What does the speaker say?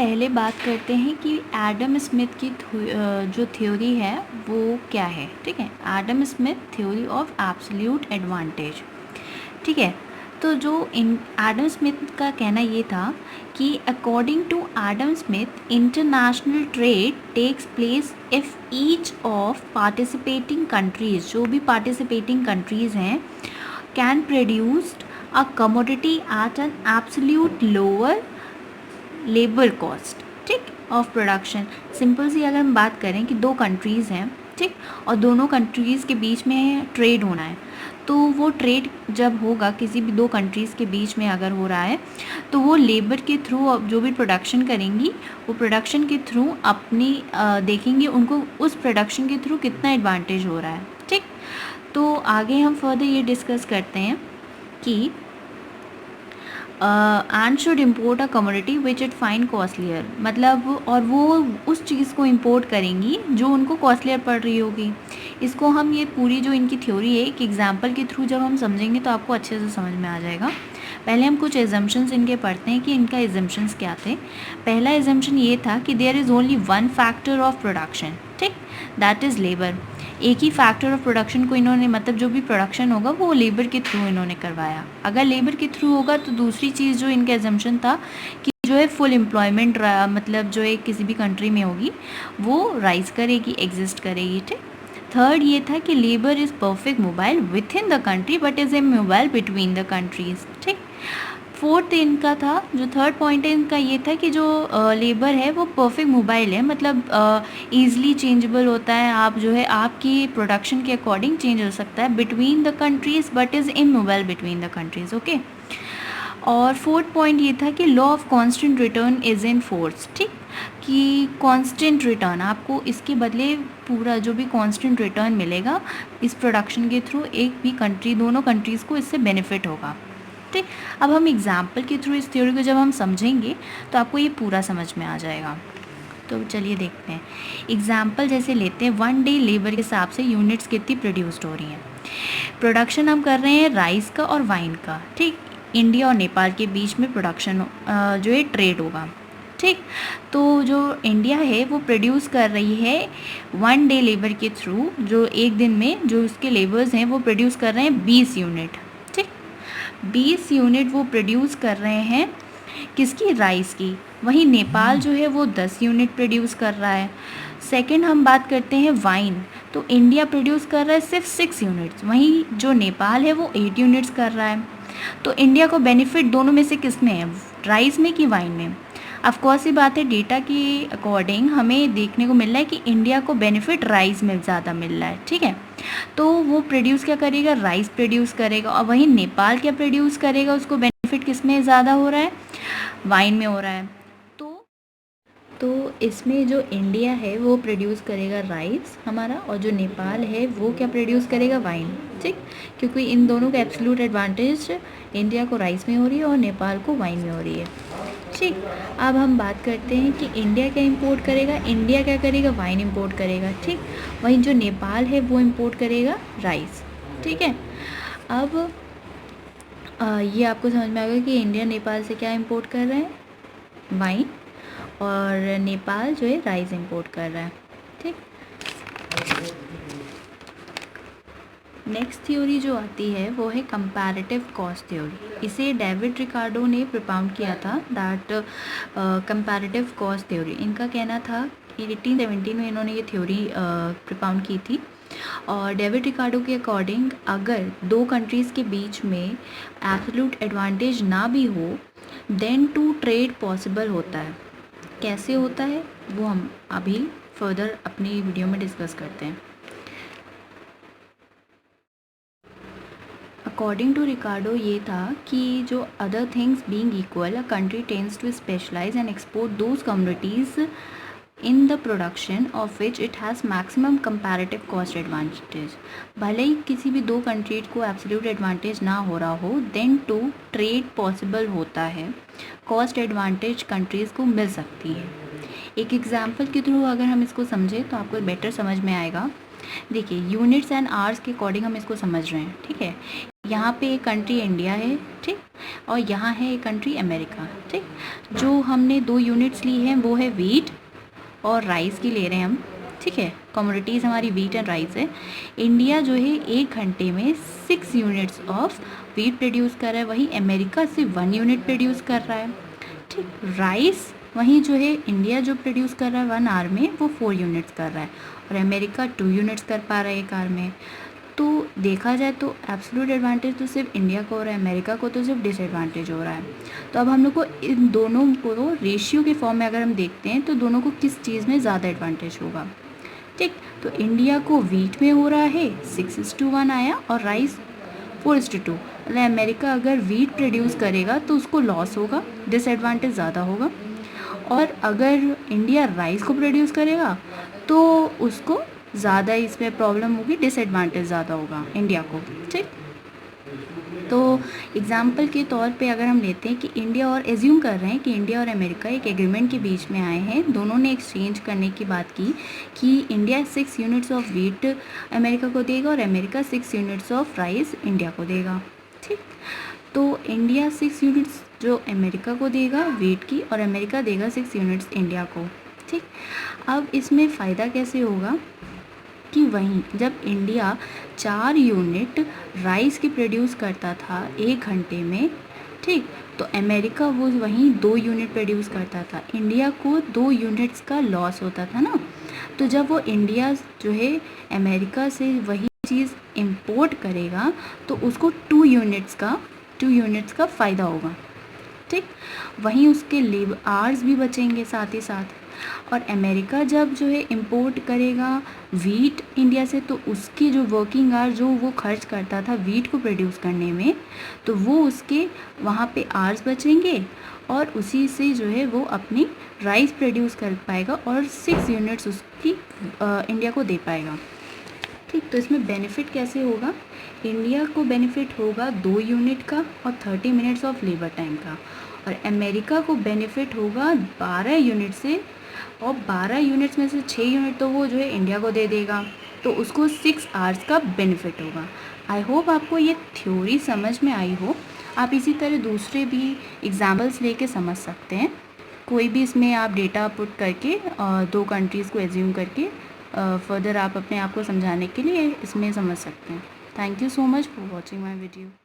पहले बात करते हैं कि एडम स्मिथ की जो थ्योरी है वो क्या है। ठीक है, Adam Smith theory of absolute advantage. ठीक है, तो जो एडम स्मिथ का कहना ये था कि according to Adam Smith international trade takes place if each of participating countries, जो भी पार्टिसिपेटिंग कंट्रीज़ हैं, can produce a commodity at an absolute lower labour cost, ठीक, ऑफ प्रोडक्शन। सिंपल सी अगर हम बात करें कि दो कंट्रीज़ हैं, ठीक, और दोनों कंट्रीज़ के बीच में ट्रेड होना है, तो वो ट्रेड जब होगा किसी भी दो कंट्रीज़ के बीच में अगर हो रहा है, तो वो लेबर के थ्रू जो भी प्रोडक्शन करेंगी वो प्रोडक्शन के थ्रू अपनी देखेंगे उनको उस प्रोडक्शन के थ्रू कितना एडवांटेज हो रहा है। ठीक, तो आगे हम फर्दर ये डिस्कस करते हैं कि and should import a commodity which it find costlier, मतलब और वो उस चीज़ को इम्पोर्ट करेंगी जो उनको कॉस्टलियर पड़ रही होगी। इसको हम ये पूरी जो इनकी थ्योरी है एक एग्जांपल के थ्रू जब हम समझेंगे तो आपको अच्छे से समझ में आ जाएगा। पहले हम कुछ एजम्पशंस इनके पढ़ते हैं कि इनका एजम्पशंस क्या थे। पहला एजम्पशन ये था कि there is only one factor of production, ठीक, दैट इज़ लेबर। एक ही फैक्टर ऑफ प्रोडक्शन को इन्होंने, मतलब जो भी प्रोडक्शन होगा वो लेबर के थ्रू इन्होंने करवाया। अगर लेबर के थ्रू होगा तो दूसरी चीज़ जो इनका एजम्पशन था कि जो है फुल एम्प्लॉयमेंट, मतलब जो है किसी भी कंट्री में होगी वो राइज करेगी, एग्जिस्ट करेगी। ठीक, थर्ड ये था कि labour is perfect mobile with in the country but is a mobile between the countries. ठीक, फोर्थ इनका था, जो थर्ड पॉइंट है इनका ये था कि जो लेबर है वो परफेक्ट मोबाइल है, मतलब ईज़िली चेंजेबल होता है, आप जो है आपकी प्रोडक्शन के अकॉर्डिंग चेंज हो सकता है between the countries but is in mobile between the countries. Okay, और फोर्थ पॉइंट ये था कि law of constant return is in force. ठीक, कि कांस्टेंट रिटर्न, आपको इसके बदले पूरा जो भी कांस्टेंट रिटर्न मिलेगा इस प्रोडक्शन के थ्रू, एक भी कंट्री, दोनों कंट्रीज़ को इससे बेनिफिट होगा। ठीक, अब हम एग्जाम्पल के थ्रू इस थ्योरी को जब हम समझेंगे तो आपको ये पूरा समझ में आ जाएगा। तो चलिए देखते हैं। एग्जाम्पल जैसे लेते हैं, वन डे लेबर के हिसाब से यूनिट्स कितनी प्रोड्यूस्ड हो रही हैं। प्रोडक्शन हम कर रहे हैं राइस का और वाइन का। ठीक, इंडिया और नेपाल के बीच में प्रोडक्शन जो है ट्रेड होगा। ठीक, तो जो इंडिया है वो प्रोड्यूस कर रही है वन डे लेबर के थ्रू, जो एक दिन में जो उसके लेबर्स हैं वो प्रोड्यूस कर रहे हैं 20 यूनिट। ठीक, 20 यूनिट वो प्रोड्यूस कर रहे हैं किसकी, राइस की। वहीं नेपाल जो है वो 10 यूनिट प्रोड्यूस कर रहा है। सेकंड हम बात करते हैं वाइन, तो इंडिया प्रोड्यूस कर रहा है सिर्फ 6 यूनिट्स, वहीं जो नेपाल है वो 8 यूनिट्स कर रहा है। तो इंडिया को बेनिफिट दोनों में से किस में है, राइस में कि वाइन में? ऑफकोर्स ये बात है, डेटा के अकॉर्डिंग हमें देखने को मिल रहा है कि इंडिया को बेनिफिट राइस में ज़्यादा मिल रहा है। ठीक है, तो वो प्रोड्यूस क्या करेगा, राइस प्रोड्यूस करेगा, और वहीं नेपाल क्या प्रोड्यूस करेगा, उसको बेनिफिट किस में ज़्यादा हो रहा है, वाइन में हो रहा है। तो इसमें जो इंडिया है वो प्रोड्यूस करेगा राइस हमारा, और जो नेपाल है वो क्या प्रोड्यूस करेगा, वाइन। ठीक, क्योंकि इन दोनों का एब्सोल्यूट एडवांटेज इंडिया को राइस में हो रही है और नेपाल को वाइन में हो रही है। ठीक, अब हम बात करते हैं कि इंडिया क्या इंपोर्ट करेगा, इंडिया क्या करेगा, वाइन इंपोर्ट करेगा। ठीक, वहीं जो नेपाल है वो इंपोर्ट करेगा राइस। ठीक है, अब ये आपको समझ में आएगा कि इंडिया नेपाल से क्या इंपोर्ट कर रहे हैं, वाइन, और नेपाल जो है राइस इंपोर्ट कर रहा है। ठीक, नेक्स्ट थ्योरी जो आती है वो है कंपैरेटिव कॉस्ट थ्योरी। इसे डेविड रिकार्डो ने प्रपाउंड किया था, दैट कंपैरेटिव कॉस्ट थ्योरी। इनका कहना था कि 1870 में इन्होंने ये थ्योरी प्रपाउंड की थी, और डेविड रिकार्डो के अकॉर्डिंग अगर दो कंट्रीज़ के बीच में एब्सोल्यूट एडवांटेज ना भी हो देन टू ट्रेड पॉसिबल होता है। कैसे होता है वो हम अभी फर्दर अपनी वीडियो में डिस्कस करते हैं। अकॉर्डिंग टू रिकार्डो ये था कि जो other things being equal, a country tends to specialise and export those communities in the production of which it has maximum comparative cost advantage. भले ही किसी भी दो कंट्री को एब्सोल्यूट एडवांटेज ना हो रहा हो, देन टू ट्रेड पॉसिबल होता है, कॉस्ट एडवांटेज कंट्रीज़ को मिल सकती है। एक एग्जाम्पल के थ्रू अगर हम इसको समझें तो आपको बेटर समझ में आएगा। देखिए यूनिट्स एंड आवर्स के अकॉर्डिंग हम इसको समझ रहे हैं, ठीक है। यहाँ पे एक कंट्री इंडिया है, ठीक, और यहाँ है एक कंट्री अमेरिका, ठीक। जो हमने 2 यूनिट्स ली हैं वो है वीट और राइस की ले रहे हैं हम, ठीक है। कमोडिटीज़ हमारी वीट एंड राइस है। इंडिया जो है 1 घंटे में 6 यूनिट्स ऑफ वीट प्रोड्यूस कर रहा है, वहीं अमेरिका सिर्फ 1 यूनिट प्रोड्यूस कर रहा है, ठीक। राइस वहीं जो है इंडिया जो प्रोड्यूस कर रहा है 1 आवर में वो 4 यूनिट्स कर रहा है, और अमेरिका 2 यूनिट्स कर पा रहा है 1 आवर में। तो देखा जाए तो एब्सोल्यूट एडवांटेज तो सिर्फ इंडिया को हो रहा है, अमेरिका को तो सिर्फ डिसएडवांटेज हो रहा है। तो अब हम लोग को इन दोनों को रेशियो के फॉर्म में अगर हम देखते हैं तो दोनों को किस चीज़ में ज़्यादा एडवांटेज होगा, ठीक। तो इंडिया को वीट में हो रहा है 6:1 आया, और राइस 4:2। मतलब अमेरिका अगर वीट प्रोड्यूस करेगा तो उसको लॉस होगा, डिसएडवांटेज ज़्यादा होगा, और अगर इंडिया राइस को प्रोड्यूस करेगा तो उसको ज़्यादा इसमें प्रॉब्लम होगी, डिसएडवांटेज ज़्यादा होगा इंडिया को, ठीक। तो एग्जाम्पल के तौर पे अगर हम लेते हैं कि इंडिया, और एज्यूम कर रहे हैं कि इंडिया और अमेरिका एक एग्रीमेंट के बीच में आए हैं, दोनों ने एक्सचेंज करने की बात की कि India 6 units of wheat America को देगा और America 6 units of rice India को देगा, ठीक। तो इंडिया 6 यूनिट्स जो अमेरिका को देगा वीट की, और अमेरिका देगा 6 यूनिट्स इंडिया को, ठीक। अब इसमें फ़ायदा कैसे होगा कि वहीं जब इंडिया 4 यूनिट राइस की प्रोड्यूस करता था 1 घंटे में, ठीक, तो अमेरिका वो वहीं 2 यूनिट प्रोड्यूस करता था, इंडिया को 2 यूनिट्स का लॉस होता था ना। तो जब वो इंडिया जो है अमेरिका से वही चीज़ इंपोर्ट करेगा तो उसको 2 यूनिट्स का फ़ायदा होगा, ठीक। वहीं उसके लेबर आवर्स भी बचेंगे साथ ही साथ, और अमेरिका जब जो है इंपोर्ट करेगा वीट इंडिया से तो उसकी जो वर्किंग आवर जो वो खर्च करता था वीट को प्रोड्यूस करने में, तो वो उसके वहाँ पे आवर्स बचेंगे, और उसी से जो है वो अपनी राइस प्रोड्यूस कर पाएगा और 6 यूनिट्स उसकी इंडिया को दे पाएगा, ठीक। तो इसमें बेनिफिट कैसे होगा, इंडिया को बेनिफिट होगा 2 यूनिट का और 30 मिनट्स ऑफ लेबर टाइम का, और अमेरिका को बेनिफिट होगा 12 यूनिट से, और 12 यूनिट्स में से 6 यूनिट तो वो जो है इंडिया को दे देगा, तो उसको 6 आवर्स का बेनिफिट होगा। आई होप आपको ये थ्योरी समझ में आई हो। आप इसी तरह दूसरे भी एग्जाम्पल्स लेके समझ सकते हैं, कोई भी इसमें आप डेटा पुट करके 2 कंट्रीज़ को एज्यूम करके फर्दर आप अपने आप को समझाने के लिए इसमें समझ सकते हैं। Thank you so much for watching my video.